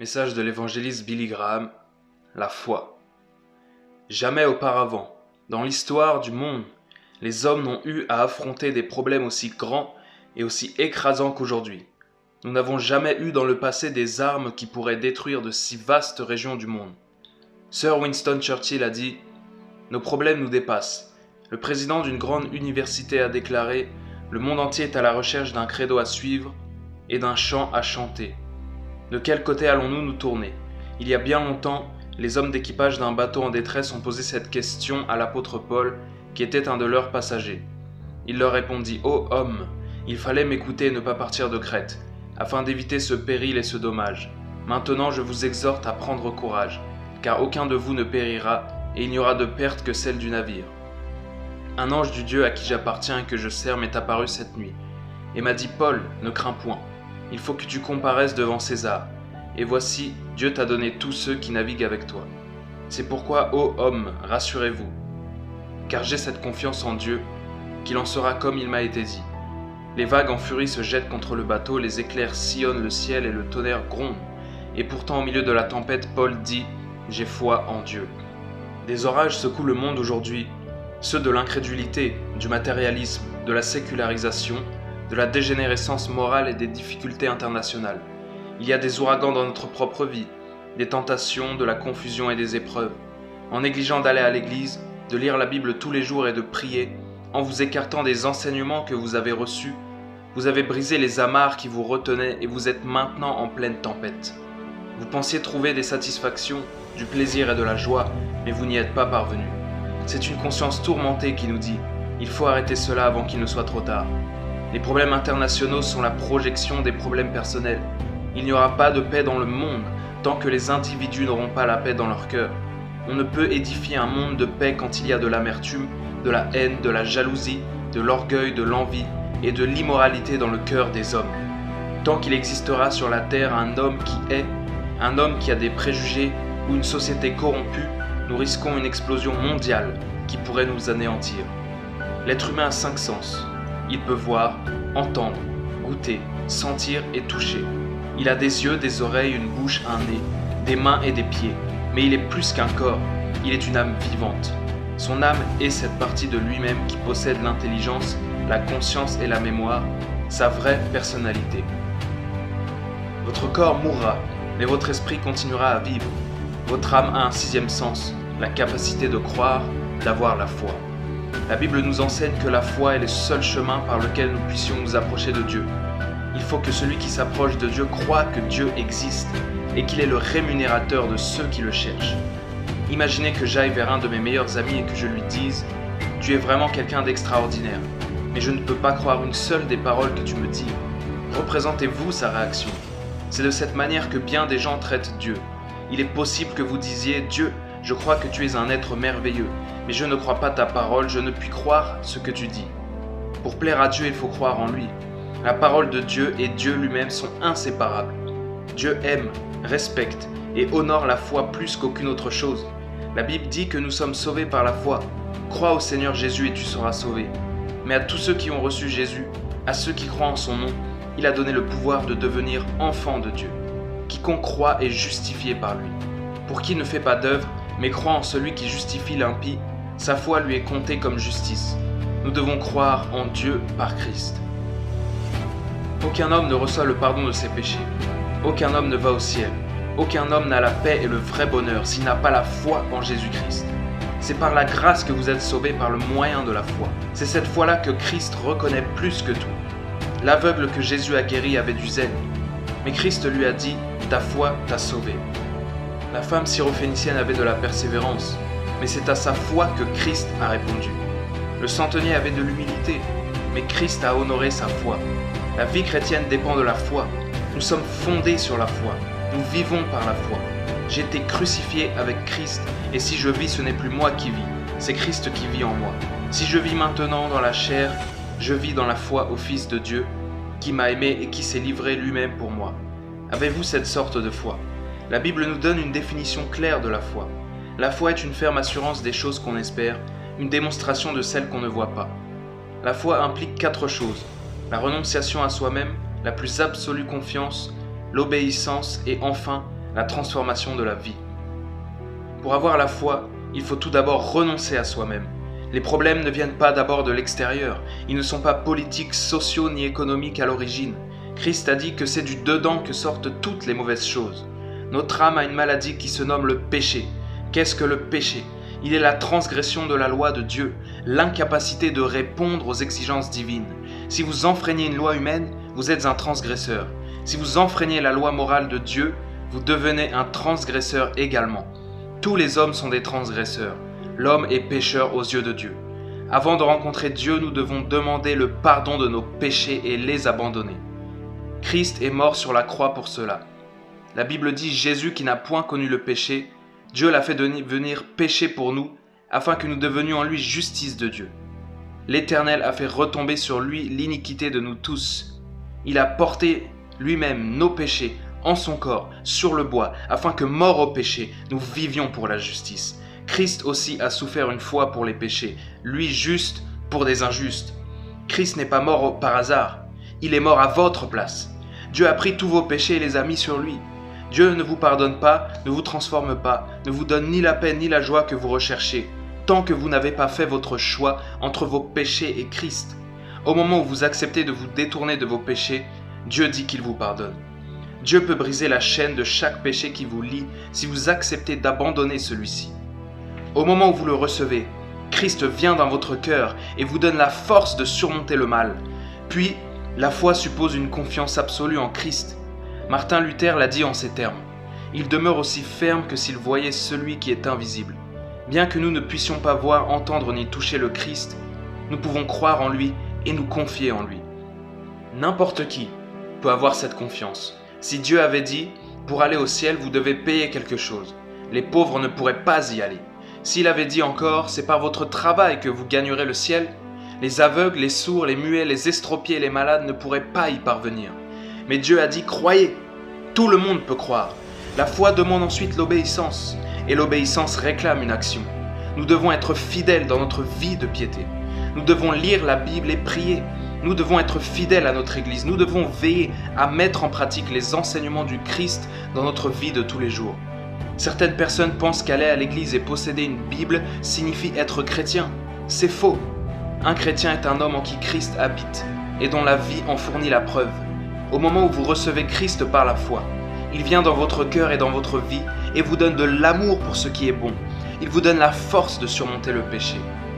Message de l'évangéliste Billy Graham, la foi. Jamais auparavant, dans l'histoire du monde, les hommes n'ont eu à affronter des problèmes aussi grands et aussi écrasants qu'aujourd'hui. Nous n'avons jamais eu dans le passé des armes qui pourraient détruire de si vastes régions du monde. Sir Winston Churchill a dit « Nos problèmes nous dépassent ». Le président d'une grande université a déclaré « Le monde entier est à la recherche d'un credo à suivre et d'un chant à chanter ». De quel côté allons-nous nous tourner? Il y a bien longtemps, les hommes d'équipage d'un bateau en détresse ont posé cette question à l'apôtre Paul, qui était un de leurs passagers. Il leur répondit « Ô hommes, il fallait m'écouter et ne pas partir de Crète, afin d'éviter ce péril et ce dommage. Maintenant je vous exhorte à prendre courage, car aucun de vous ne périra, et il n'y aura de perte que celle du navire. Un ange du Dieu à qui j'appartiens et que je sers m'est apparu cette nuit, et m'a dit « Paul, ne crains point. Il faut que tu comparaisses devant César. Et voici, Dieu t'a donné tous ceux qui naviguent avec toi. C'est pourquoi, ô hommes, rassurez-vous. Car j'ai cette confiance en Dieu, qu'il en sera comme il m'a été dit. Les vagues en furie se jettent contre le bateau, les éclairs sillonnent le ciel et le tonnerre gronde. Et pourtant, au milieu de la tempête, Paul dit « J'ai foi en Dieu ». Des orages secouent le monde aujourd'hui, ceux de l'incrédulité, du matérialisme, de la sécularisation, de la dégénérescence morale et des difficultés internationales. Il y a des ouragans dans notre propre vie, des tentations, de la confusion et des épreuves. En négligeant d'aller à l'église, de lire la Bible tous les jours et de prier, en vous écartant des enseignements que vous avez reçus, vous avez brisé les amarres qui vous retenaient et vous êtes maintenant en pleine tempête. Vous pensiez trouver des satisfactions, du plaisir et de la joie, mais vous n'y êtes pas parvenu. C'est une conscience tourmentée qui nous dit « Il faut arrêter cela avant qu'il ne soit trop tard ». Les problèmes internationaux sont la projection des problèmes personnels. Il n'y aura pas de paix dans le monde tant que les individus n'auront pas la paix dans leur cœur. On ne peut édifier un monde de paix quand il y a de l'amertume, de la haine, de la jalousie, de l'orgueil, de l'envie et de l'immoralité dans le cœur des hommes. Tant qu'il existera sur la terre un homme qui hait, un homme qui a des préjugés ou une société corrompue, nous risquons une explosion mondiale qui pourrait nous anéantir. L'être humain a 5 sens. Il peut voir, entendre, goûter, sentir et toucher. Il a des yeux, des oreilles, une bouche, un nez, des mains et des pieds. Mais il est plus qu'un corps, il est une âme vivante. Son âme est cette partie de lui-même qui possède l'intelligence, la conscience et la mémoire, sa vraie personnalité. Votre corps mourra, mais votre esprit continuera à vivre. Votre âme a un 6e sens, la capacité de croire, d'avoir la foi. La Bible nous enseigne que la foi est le seul chemin par lequel nous puissions nous approcher de Dieu. Il faut que celui qui s'approche de Dieu croie que Dieu existe et qu'il est le rémunérateur de ceux qui le cherchent. Imaginez que j'aille vers un de mes meilleurs amis et que je lui dise « Tu es vraiment quelqu'un d'extraordinaire, mais je ne peux pas croire une seule des paroles que tu me dis. » Représentez-vous sa réaction. C'est de cette manière que bien des gens traitent Dieu. Il est possible que vous disiez « Dieu, je crois que tu es un être merveilleux, mais je ne crois pas ta parole, je ne puis croire ce que tu dis. » Pour plaire à Dieu, il faut croire en lui. La parole de Dieu et Dieu lui-même sont inséparables. Dieu aime, respecte et honore la foi plus qu'aucune autre chose. La Bible dit que nous sommes sauvés par la foi. Crois au Seigneur Jésus et tu seras sauvé. Mais à tous ceux qui ont reçu Jésus, à ceux qui croient en son nom, il a donné le pouvoir de devenir enfants de Dieu. Quiconque croit est justifié par lui. Pour qui ne fait pas d'œuvre, mais croit en celui qui justifie l'impie, sa foi lui est comptée comme justice. Nous devons croire en Dieu par Christ. Aucun homme ne reçoit le pardon de ses péchés. Aucun homme ne va au ciel. Aucun homme n'a la paix et le vrai bonheur s'il n'a pas la foi en Jésus-Christ. C'est par la grâce que vous êtes sauvés par le moyen de la foi. C'est cette foi-là que Christ reconnaît plus que tout. L'aveugle que Jésus a guéri avait du zèle. Mais Christ lui a dit « Ta foi t'a sauvé ». La femme syrophénicienne avait de la persévérance, mais c'est à sa foi que Christ a répondu. Le centenier avait de l'humilité, mais Christ a honoré sa foi. La vie chrétienne dépend de la foi. Nous sommes fondés sur la foi. Nous vivons par la foi. J'ai été crucifié avec Christ, et si je vis, ce n'est plus moi qui vis, c'est Christ qui vit en moi. Si je vis maintenant dans la chair, je vis dans la foi au Fils de Dieu, qui m'a aimé et qui s'est livré lui-même pour moi. Avez-vous cette sorte de foi ? La Bible nous donne une définition claire de la foi. La foi est une ferme assurance des choses qu'on espère, une démonstration de celles qu'on ne voit pas. La foi implique 4 choses. La renonciation à soi-même, la plus absolue confiance, l'obéissance et enfin la transformation de la vie. Pour avoir la foi, il faut tout d'abord renoncer à soi-même. Les problèmes ne viennent pas d'abord de l'extérieur, ils ne sont pas politiques, sociaux ni économiques à l'origine. Christ a dit que c'est du dedans que sortent toutes les mauvaises choses. Notre âme a une maladie qui se nomme le péché. Qu'est-ce que le péché ? Il est la transgression de la loi de Dieu, l'incapacité de répondre aux exigences divines. Si vous enfreignez une loi humaine, vous êtes un transgresseur. Si vous enfreignez la loi morale de Dieu, vous devenez un transgresseur également. Tous les hommes sont des transgresseurs. L'homme est pécheur aux yeux de Dieu. Avant de rencontrer Dieu, nous devons demander le pardon de nos péchés et les abandonner. Christ est mort sur la croix pour cela. La Bible dit « Jésus qui n'a point connu le péché, Dieu l'a fait devenir péché pour nous, afin que nous devenions en lui justice de Dieu. L'Éternel a fait retomber sur lui l'iniquité de nous tous. Il a porté lui-même nos péchés en son corps, sur le bois, afin que, morts au péché, nous vivions pour la justice. Christ aussi a souffert une fois pour les péchés, lui juste pour des injustes. Christ n'est pas mort par hasard, il est mort à votre place. Dieu a pris tous vos péchés et les a mis sur lui. Dieu ne vous pardonne pas, ne vous transforme pas, ne vous donne ni la paix ni la joie que vous recherchez, tant que vous n'avez pas fait votre choix entre vos péchés et Christ. Au moment où vous acceptez de vous détourner de vos péchés, Dieu dit qu'il vous pardonne. Dieu peut briser la chaîne de chaque péché qui vous lie si vous acceptez d'abandonner celui-ci. Au moment où vous le recevez, Christ vient dans votre cœur et vous donne la force de surmonter le mal. Puis, la foi suppose une confiance absolue en Christ. Martin Luther l'a dit en ces termes. Il demeure aussi ferme que s'il voyait celui qui est invisible. Bien que nous ne puissions pas voir, entendre ni toucher le Christ, nous pouvons croire en lui et nous confier en lui. N'importe qui peut avoir cette confiance. Si Dieu avait dit « Pour aller au ciel, vous devez payer quelque chose », les pauvres ne pourraient pas y aller. S'il avait dit encore « C'est par votre travail que vous gagnerez le ciel », les aveugles, les sourds, les muets, les estropiés et les malades ne pourraient pas y parvenir. Mais Dieu a dit « Croyez ». Tout le monde peut croire. La foi demande ensuite l'obéissance, et l'obéissance réclame une action. Nous devons être fidèles dans notre vie de piété. Nous devons lire la Bible et prier. Nous devons être fidèles à notre Église. Nous devons veiller à mettre en pratique les enseignements du Christ dans notre vie de tous les jours. Certaines personnes pensent qu'aller à l'église et posséder une Bible signifie être chrétien. C'est faux. Un chrétien est un homme en qui Christ habite et dont la vie en fournit la preuve. Au moment où vous recevez Christ par la foi, il vient dans votre cœur et dans votre vie et vous donne de l'amour pour ce qui est bon. Il vous donne la force de surmonter le péché.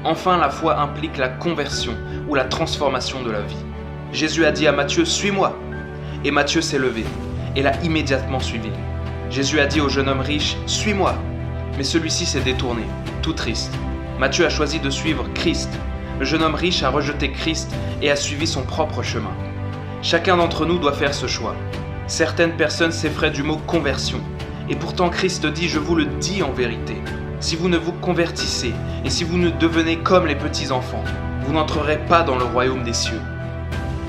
Enfin, la foi implique la conversion ou la transformation de la vie. Jésus a dit à Matthieu « Suis-moi » et Matthieu s'est levé et l'a immédiatement suivi. Jésus a dit au jeune homme riche « Suis-moi » mais celui-ci s'est détourné, tout triste. Matthieu a choisi de suivre Christ. Le jeune homme riche a rejeté Christ et a suivi son propre chemin. Chacun d'entre nous doit faire ce choix. Certaines personnes s'effraient du mot « conversion » et pourtant Christ dit « Je vous le dis en vérité ». Si vous ne vous convertissez et si vous ne devenez comme les petits-enfants, vous n'entrerez pas dans le royaume des cieux.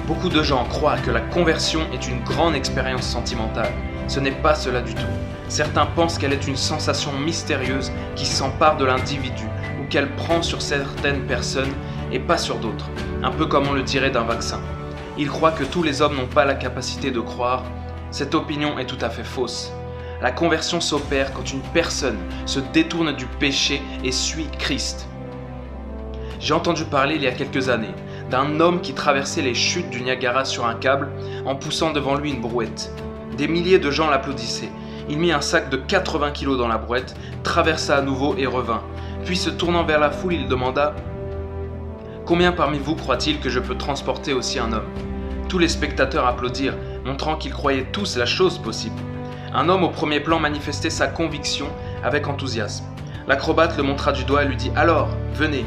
Beaucoup de gens croient que la conversion est une grande expérience sentimentale. Ce n'est pas cela du tout. Certains pensent qu'elle est une sensation mystérieuse qui s'empare de l'individu ou qu'elle prend sur certaines personnes et pas sur d'autres, un peu comme on le dirait d'un vaccin. Ils croient que tous les hommes n'ont pas la capacité de croire. Cette opinion est tout à fait fausse. La conversion s'opère quand une personne se détourne du péché et suit Christ. J'ai entendu parler il y a quelques années d'un homme qui traversait les chutes du Niagara sur un câble en poussant devant lui une brouette. Des milliers de gens l'applaudissaient. Il mit un sac de 80 kilos dans la brouette, traversa à nouveau et revint. Puis se tournant vers la foule, il demanda « Combien parmi vous croit-il que je peux transporter aussi un homme ?» Tous les spectateurs applaudirent, montrant qu'ils croyaient tous la chose possible. Un homme au premier plan manifestait sa conviction avec enthousiasme. L'acrobate le montra du doigt et lui dit « Alors, venez !»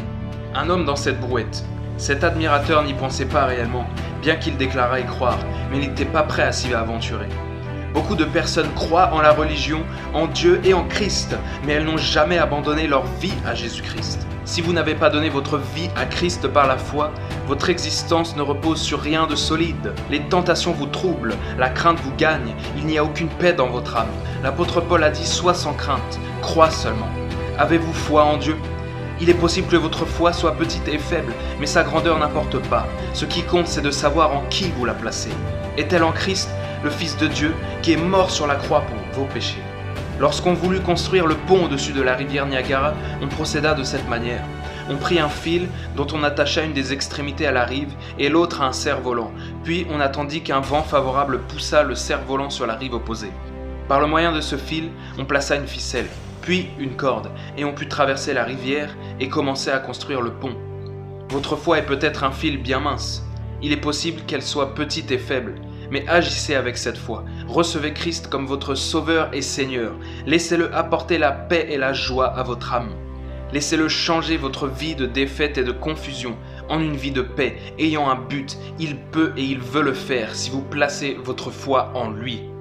Un homme dans cette brouette. Cet admirateur n'y pensait pas réellement, bien qu'il déclarât y croire, mais il n'était pas prêt à s'y aventurer. Beaucoup de personnes croient en la religion, en Dieu et en Christ, mais elles n'ont jamais abandonné leur vie à Jésus-Christ. Si vous n'avez pas donné votre vie à Christ par la foi, votre existence ne repose sur rien de solide. Les tentations vous troublent, la crainte vous gagne, il n'y a aucune paix dans votre âme. L'apôtre Paul a dit « Sois sans crainte, crois seulement ». Avez-vous foi en Dieu ? Il est possible que votre foi soit petite et faible, mais sa grandeur n'importe pas. Ce qui compte, c'est de savoir en qui vous la placez. Est-elle en Christ, le Fils de Dieu, qui est mort sur la croix pour vos péchés ? Lorsqu'on voulut construire le pont au-dessus de la rivière Niagara, on procéda de cette manière. On prit un fil dont on attacha une des extrémités à la rive et l'autre à un cerf-volant, puis on attendit qu'un vent favorable poussât le cerf-volant sur la rive opposée. Par le moyen de ce fil, on plaça une ficelle, puis une corde, et on put traverser la rivière et commencer à construire le pont. Votre foi est peut-être un fil bien mince. Il est possible qu'elle soit petite et faible, mais agissez avec cette foi. Recevez Christ comme votre Sauveur et Seigneur. Laissez-le apporter la paix et la joie à votre âme. Laissez-le changer votre vie de défaite et de confusion en une vie de paix, ayant un but. Il peut et il veut le faire si vous placez votre foi en lui.